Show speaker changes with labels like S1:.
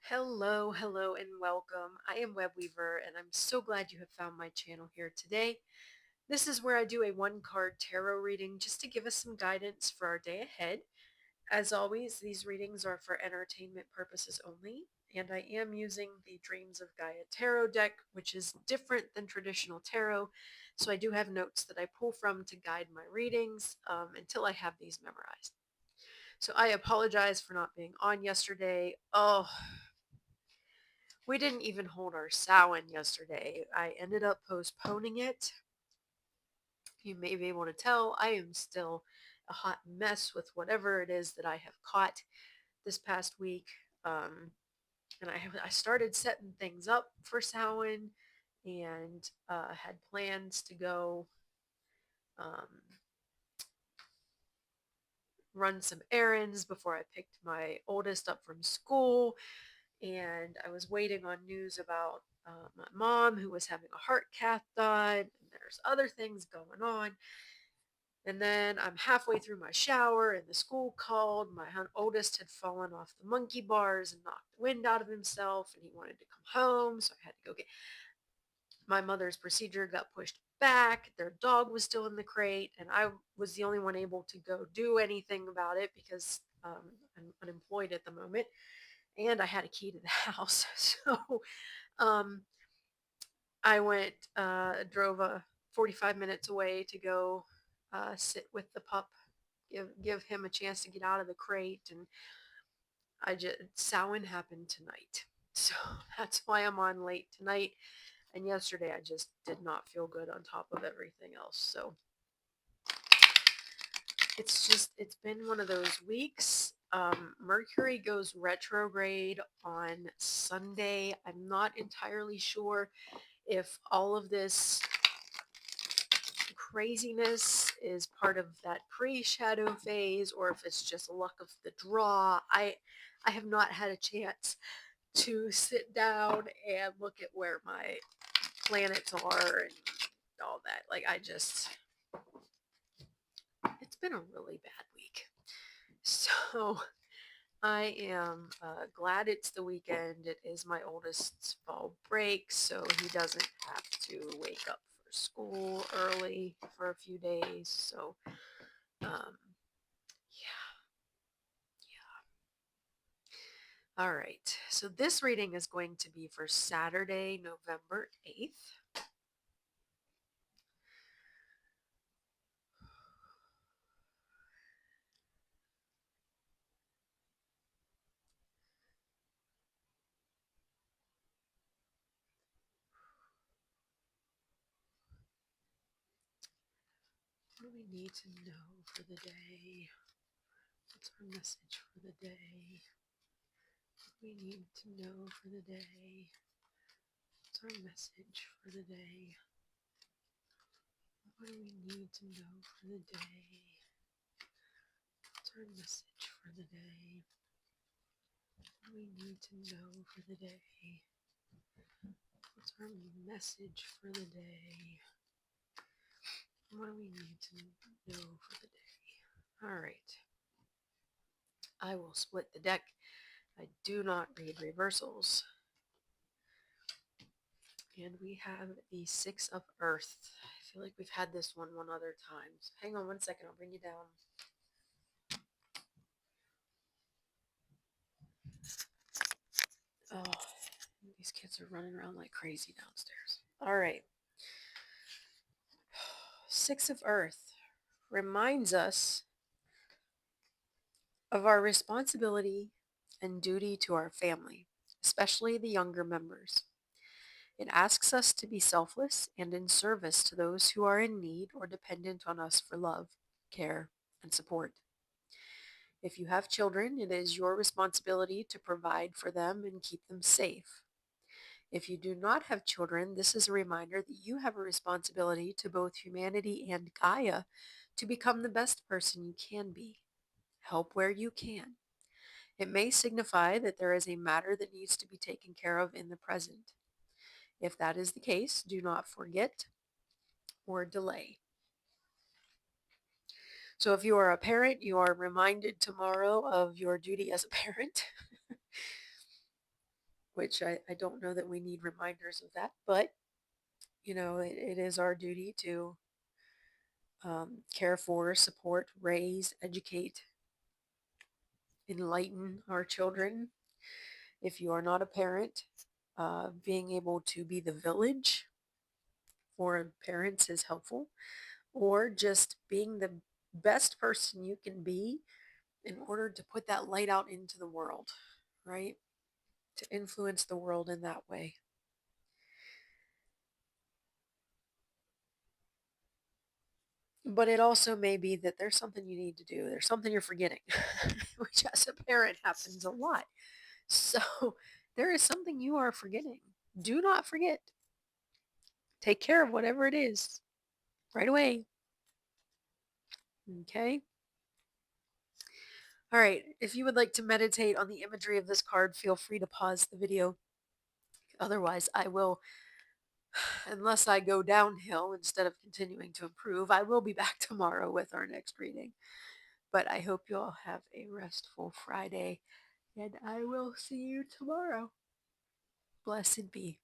S1: Hello, hello, and welcome. I am Web Weaver, and I'm so glad you have found my channel here today. This is where I do a one card tarot reading just to give us some guidance for our day ahead. As always, these readings are for entertainment purposes only, and I am using the Dreams of Gaia tarot deck, which is different than traditional tarot. So I do have notes that I pull from to guide my readings until I have these memorized. So I apologize for not being on yesterday. Oh, we didn't even hold our Samhain yesterday. I ended up postponing it. You may be able to tell I am still a hot mess with whatever it is that I have caught this past week. And I started setting things up for Samhain and had plans to go um, run some errands before I picked my oldest up from school. And I was waiting on news about my mom who was having a heart cath done, and there's other things going on. And then I'm halfway through my shower, and the school called. My oldest had fallen off the monkey bars and knocked the wind out of himself, and he wanted to come home, so I had to go get. My mother's procedure got pushed back. Their dog was still in the crate, and I was the only one able to go do anything about it because I'm unemployed at the moment, and I had a key to the house. So um, I drove 45 minutes away to go sit with the pup, give him a chance to get out of the crate, and Samhain happened tonight, so that's why I'm on late tonight. And yesterday I just did not feel good on top of everything else. So it's been one of those weeks. Mercury goes retrograde on Sunday. I'm not entirely sure if all of this craziness is part of that pre-shadow phase or if it's just luck of the draw. I have not had a chance to sit down and look at where my planets are and all that. Like it's been a really bad week. So I am glad it's the weekend. It is my oldest's fall break, so he doesn't have to wake up for school early for a few days. So, yeah, yeah. All right. So this reading is going to be for Saturday, November 8th. What do we need to know for the day? What's our message for the day? What do we need to know for the day? What's our message for the day? What do we need to know for the day? What's our message for the day? What do we need to know for the day? What's our message for the day? What do we need to know for the day? All right. I will split the deck. I do not read reversals. And we have the Six of Earth. I feel like we've had this one other time. So hang on one second. I'll bring you down. Oh, these kids are running around like crazy downstairs. All right. Six of Earth reminds us of our responsibility and duty to our family, especially the younger members. It asks us to be selfless and in service to those who are in need or dependent on us for love, care, and support. If you have children, it is your responsibility to provide for them and keep them safe. If you do not have children, this is a reminder that you have a responsibility to both humanity and Gaia to become the best person you can be. Help where you can. It may signify that there is a matter that needs to be taken care of in the present. If that is the case, do not forget or delay. So if you are a parent, you are reminded tomorrow of your duty as a parent. which I don't know that we need reminders of that, but it is our duty to care for, support, raise, educate, enlighten our children. If you are not a parent, being able to be the village for parents is helpful, or just being the best person you can be in order to put that light out into the world, right? To influence the world in that way. But it also may be that there's something you need to do. There's something you're forgetting, which as a parent happens a lot. So there is something you are forgetting. Do not forget. Take care of whatever it is right away. Okay? All right. If you would like to meditate on the imagery of this card, feel free to pause the video. Otherwise, I will, unless I go downhill instead of continuing to improve, I will be back tomorrow with our next reading. But I hope you all have a restful Friday, and I will see you tomorrow. Blessed be.